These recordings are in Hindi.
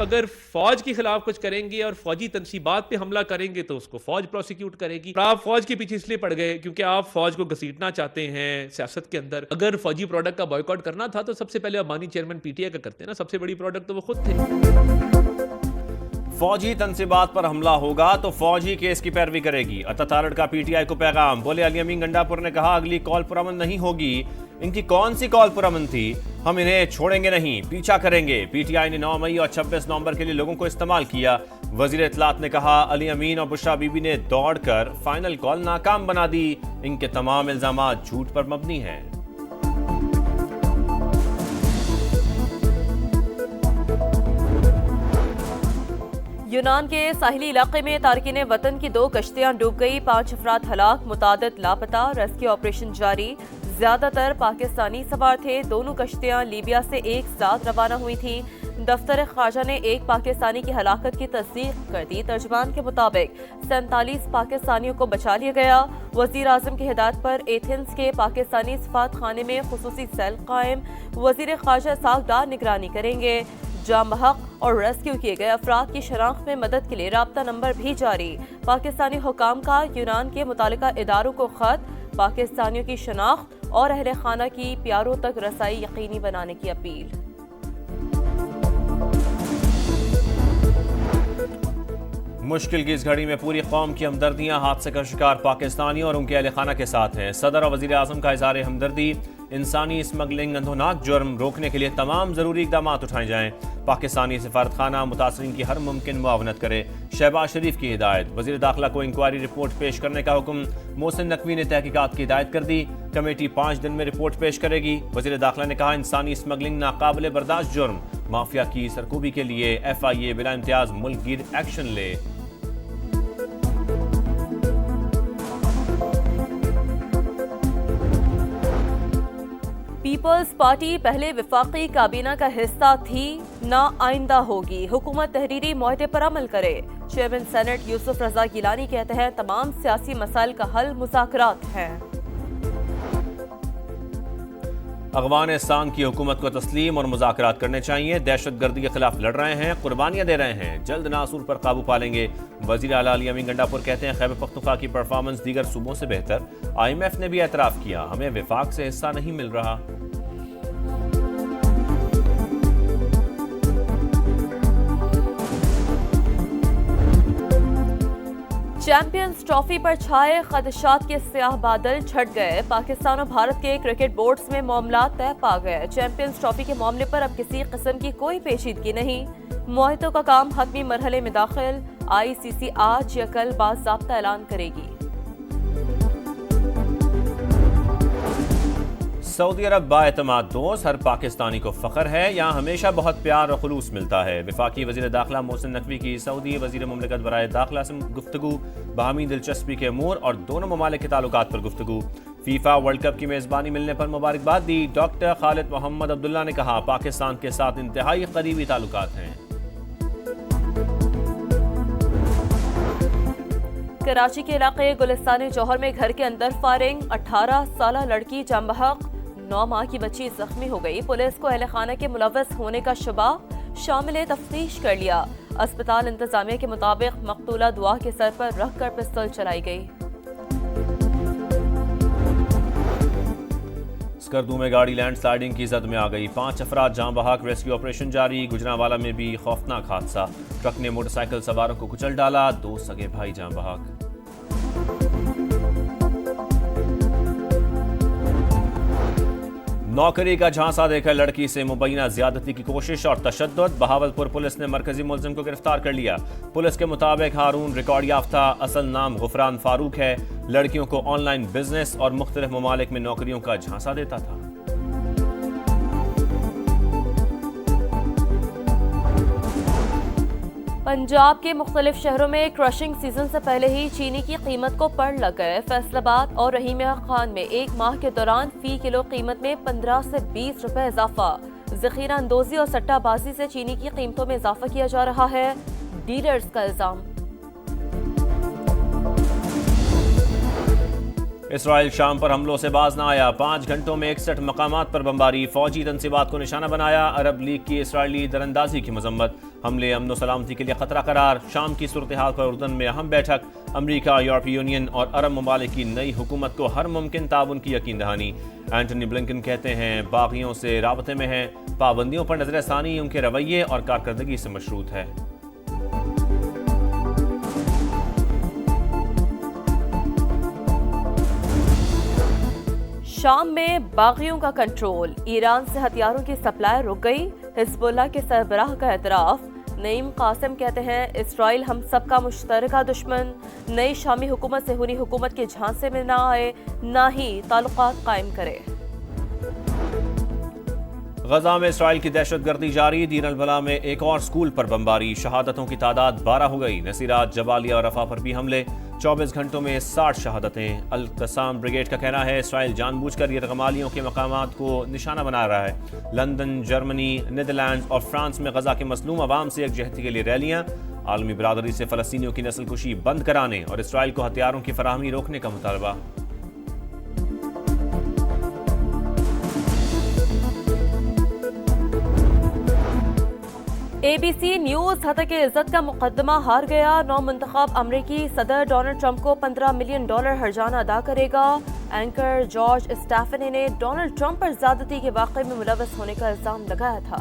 अगर फौज के खिलाफ कुछ करेंगे और फौजी तनसीबात पे हमला करेंगे तो उसको फौज प्रोसिक्यूट करेगी। आप फौज के पीछे इसलिए पड़ गए क्योंकि आप फौज को घसीटना चाहते हैं सियासत के अंदर। अगर फौजी प्रोडक्ट का बॉयकॉट करना था तो सबसे पहले अबानी चेयरमैन पीटीआई का करते हैं ना, सबसे बड़ी प्रोडक्ट तो वो खुद थे। फौजी तनसीबात पर हमला होगा तो फौज ही केस की पैरवी करेगी। अता तारड़ का पीटीआई को पैगाम। बोले अली अमीन गंडापुर ने कहा अगली कॉल पुरअमन नहीं होगी। इनकी कौन सी कॉल पुरअमन थी? हम इन्हें छोड़ेंगे नहीं, पीछा करेंगे। पीटीआई ने 9 मई और 26 नवंबर के लिए लोगों को इस्तेमाल किया। वजीर इत्तलात ने कहा अली अमीन और बुशरा बीबी ने दौड़कर फाइनल कॉल नाकाम बना दी। इनके तमाम इल्जामात झूठ पर मबनी हैं। यूनान के साहिली इलाके में तारकीन वतन की 2 कश्तियां डूब गई, 5 अफराद हलाक, मुतादिद लापता। रेस्क्यू ऑपरेशन जारी। ज्यादातर पाकिस्तानी सवार थे। दोनों कश्तियां लीबिया से एक साथ रवाना हुई थी। दफ्तर ख्वाजा ने एक पाकिस्तानी की हलाकत की तस्दीक कर दी। तर्जमान के मुताबिक 47 पाकिस्तानियों को बचा लिया गया। वजीर आजम की हिदायत पर एथेंस के पाकिस्तानी सफारत खाने में खुसूसी सेल कायम। वजीर ख्वाजा इसाक डार निगरानी करेंगे। जाम बहक और रेस्क्यू किए गए अफराद की शनाख्त में मदद के लिए राब्ता नंबर भी जारी। पाकिस्तानी हुकाम का यूनान के मुतालिका इदारों को खत। पाकिस्तानियों की शनाख्त और अहले खाना की प्यारों तक रसाई यकीनी बनाने की अपील। मुश्किल की इस घड़ी में पूरी कौम की हमदर्दियां हादसे का शिकार पाकिस्तानियों और उनके अहले खाना के साथ हैं। सदर और वजीर आजम का इज़हार हमदर्दी। इंसानी स्मगलिंग अंधोनाक जुर्म रोकने के लिए तमाम जरूरी इकदाम उठाए जाएं। पाकिस्तानी सफारत खाना मुतासरीन की हर मुमकिन मुआवनत करे। शहबाज शरीफ की हिदायत। वजीर दाखिला को इंक्वायरी रिपोर्ट पेश करने का हुक्म। मोहसिन नकवी ने तहकीकात की हिदायत कर दी। कमेटी 5 दिन में रिपोर्ट पेश करेगी। वजीर दाखिला ने कहा इंसानी स्मगलिंग नाकाबिले बर्दाश्त जुर्म। माफिया की सरकूबी के लिए FIA बिला इम्तियाज मुल्कगीर एक्शन ले। पीपल्स पार्टी पहले विफाकी काबीना का हिस्सा थी, ना आइंदा होगी। हुकूमत तहरीरी मुआहदे पर अमल करे। चेयरमैन सेनेट यूसुफ रजा गिलानी कहते हैं तमाम सियासी मसाइल का हल मुज़ाकरात हैं। अफगानिस्तान की हुकूमत को तस्लीम और मुज़ाकरात करने चाहिए। दहशत गर्दी के खिलाफ लड़ रहे हैं, कुर्बानियां दे रहे हैं, जल्द नासूर पर काबू पालेंगे। वजीर आला अली अमीन गंडापुर कहते हैं खैबर पख्तूनख्वा की परफॉर्मेंस दीगर सूबों से बेहतर। IMF ने भी एतराफ़ किया हमें विफाक से हिस्सा नहीं मिल रहा। चैंपियंस ट्रॉफी पर छाए खदशात के स्याह बादल छट गए। पाकिस्तान और भारत के क्रिकेट बोर्ड्स में मामला तय पा गए। चैंपियंस ट्रॉफी के मामले पर अब किसी किस्म की कोई पेचीदगी नहीं। मुआहदों का काम हतमी मरहले में दाखिल। ICC आज या कल बाज़ाब्ता ऐलान करेगी। सऊदी अरब बाएतमाद दोस्त, हर पाकिस्तानी को फख्र है, यहाँ हमेशा बहुत प्यार और खुलूस मिलता है। वफाकी वजीर दाखिला मोहसिन नकवी की सऊदी वजीर मुमलिकत बराए दाखिला से गुफ्तगू। बाहमी दिलचस्पी के अमूर और दोनों ममालिक के ताल्लुकात पर गुफ्तगू। फीफा वर्ल्ड कप की मेज़बानी मिलने पर मुबारकबाद दी। डॉक्टर खालिद मोहम्मद अब्दुल्ला ने कहा पाकिस्तान के साथ इंतहाई करीबी ताल्लुकात हैं। कराची के इलाके गुलिस्तान जौहर में घर के अंदर फायरिंग। 18 साल लड़की जाम बहक, 9 माह की बच्ची जख्मी हो गई। पुलिस को अहले खाना के मुलव्वस होने का शुबा, शामिल तफ्तीश कर लिया। अस्पताल इंतजामिया के मुताबिक मकतूला दुआ के सर पर रख कर पिस्तौल चलाई गई। स्कर्दू में गाड़ी लैंड स्लाइडिंग की जद में आ गई। 5 अफराद जाम बहक। रेस्क्यू ऑपरेशन जारी। गुजरांवाला में भी खौफनाक हादसा। ट्रक ने मोटरसाइकिल सवारों को कुचल डाला। 2 सगे भाई जाम बहक। नौकरी का झांसा देकर लड़की से मुबैना ज्यादती की कोशिश और तशद्दुद। बहावलपुर पुलिस ने मरकजी मुलजिम को गिरफ्तार कर लिया। पुलिस के मुताबिक हारून रिकॉर्ड याफ्ता, असल नाम गुफरान फारूक है। लड़कियों को ऑनलाइन बिजनेस और मुख्तलिफ ममालिक में नौकरियों का झांसा देता था। पंजाब के मुख्तलिफ शहरों में क्रशिंग सीजन से पहले ही चीनी की कीमत को पड़ लग गए। फैसलाबाद और रहीमिया खान में एक माह के दौरान फी किलो कीमत में 15 से 20 रुपए इजाफा। जखीरा अंदोजी और सट्टाबाजी से चीनी की कीमतों में इजाफा किया जा रहा है, डीलर्स का इल्जाम। इसराइल शाम पर हमलों से बाज ना आया। 5 घंटों में 61 मकामात पर बमबारी, फौजी तनसीबात को निशाना बनाया। अरब लीग की इसराइली दरअंदाजी की मजम्मत, हमले अमन व सलामती के लिए खतरा करार। शाम की सूरत हाल पर उर्दन में अहम बैठक, अमरीका, यूरोपीय यूनियन और अरब ममालिक की नई हुकूमत को हर मुमकिन ताउन की यकीन दहानी। एंटनी ब्लिंकन कहते हैं बागियों से राबते में हैं, पाबंदियों पर नजरसानी उनके रवैये और कारकर्दगी से मशरूत है। शाम में बागियों का कंट्रोल, ईरान से हथियारों की सप्लाई रुक गई। हिजबुल्लाह के सरबराह का एतराफ, नईम कासिम कहते हैं इसराइल हम सबका मुश्तरका दुश्मन, नई शामी हुकूमत से हुनी हुकूमत के झांसे में ना आए, ना ही ताल्लुकात कायम करे। गजा में इसराइल की दहशतगर्दी जारी, दीन अल-बला में एक और स्कूल पर बमबारी, शहादतों की तादाद 12 हो गई। नसीरात, जबालिया और रफा पर भी हमले, 24 घंटों में 60 शहादतें। अल-कसाम ब्रिगेड का कहना है इसराइल जानबूझकर यरगमालियों के मकामात को निशाना बना रहा है। लंदन, जर्मनी, नीदरलैंड और फ्रांस में गजा के मसलूम अवाम से यकजहती के लिए रैलियां। आलमी बरादरी से फ़लस्तीनियों की नस्लकुशी बंद कराने और इसराइल को हथियारों की फराहमी रोकने का मुतालबा। ABC न्यूज हतक इज्जत का मुकदमा हार गया। नौ मुंतखब अमरीकी सदर डोनाल्ड ट्रंप को $15 मिलियन हर्जाना अदा करेगा। एंकर जॉर्ज स्टेफनी ने डोनाल्ड ट्रंप पर ज्यादती के वाक़े में मुलव्वस होने का इल्जाम लगाया था।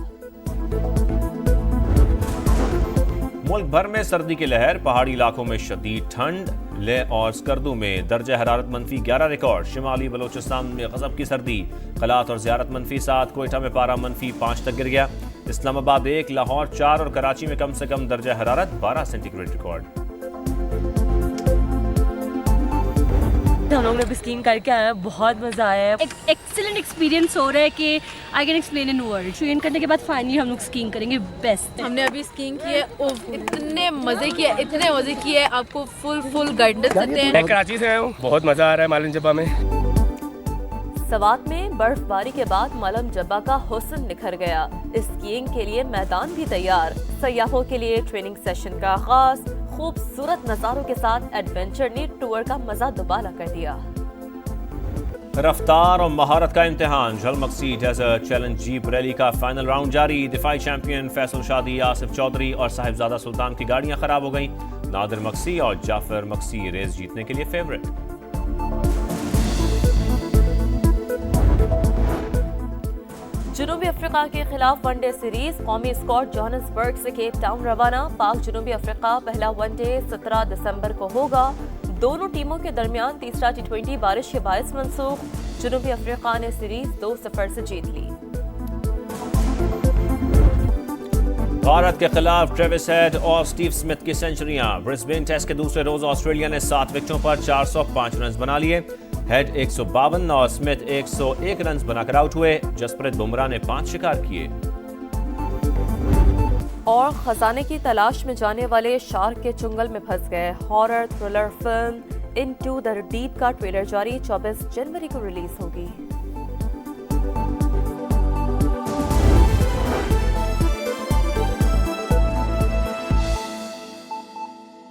मुल्क भर में सर्दी की लहर, पहाड़ी इलाकों में शदीद ठंड। ले और स्कर्दू में दर्जा हरारत -11 रिकॉर्ड। शिमाली बलोचिस्तान में गजब की सर्दी, कलात और ज़ियारत -7, कोयटा में पारा -5 तक गिर गया। इस्लामाबाद 1, लाहौर 4 और कराची में कम से कम दर्जा हरारत 12 सेंटीग्रेड रिकॉर्ड। हम लोग ने अभी स्कीइंग करके आए हैं, बहुत मज़ा आया है। एक्सीलेंट एक्सपीरियंस हो रहा है कि I can explain in word. Train करने के बाद फाइनली हम लोग स्कीइंग करेंगे, बेस्ट। हमने अभी स्कीइंग की है, इतने मज़े किए, आपको फुल गाइडेंस देते हैं। मैं कराची से आया हूँ, बहुत मज़ा आ रहा है मालन जब्बा में। सवात में बर्फबारी के बाद मालम जब्बा का हुस्न निखर गया। स्कीइंग के लिए मैदान भी तैयार। सयाहों के लिए ट्रेनिंग सेशन का आगाज, खूबसूरत नज़ारों के साथ एडवेंचर ने टूर का मजा दुबाला कर दिया। रफ्तार और महारत का इम्तिहान, झलमक्सी डेजर्ट चैलेंज जीप रैली का फाइनल राउंड जारी। दिफाई चैंपियन फैसल शादी, आसिफ चौधरी और साहिबजादा सुल्तान की गाड़ियां खराब हो गई। नादिर मक्सी और जाफर मक्सी रेस जीतने के लिए फेवरेट। जनूबी अफ्रीका के खिलाफ वनडे सीरीज, कौमी स्क्वाड जोहान्सबर्ग से केप टाउन रवाना। पाक जनूबी अफ्रीका पहला वनडे 17 दिसंबर को होगा। दोनों टीमों के दरमियान तीसरा T20 बारिश के बायस मंसूख। जनूबी अफ्रीका ने सीरीज 2-0 से जीत ली। भारत के खिलाफ ट्रेविस हेड और स्टीव स्मिथ की सेंचुरियां। ब्रिस्बेन टेस्ट के दूसरे रोज ऑस्ट्रेलिया ने 7 विकेटों पर 405 रन बना लिए। हेड 152 और स्मिथ 101 रन बनाकर आउट हुए। जसप्रीत बुमराह ने 5 शिकार किए। और खजाने की तलाश में जाने वाले शार्क के चुंगल में फंस गए। Horror thriller film into the deep का ट्रेलर जारी, 24 जनवरी को रिलीज होगी।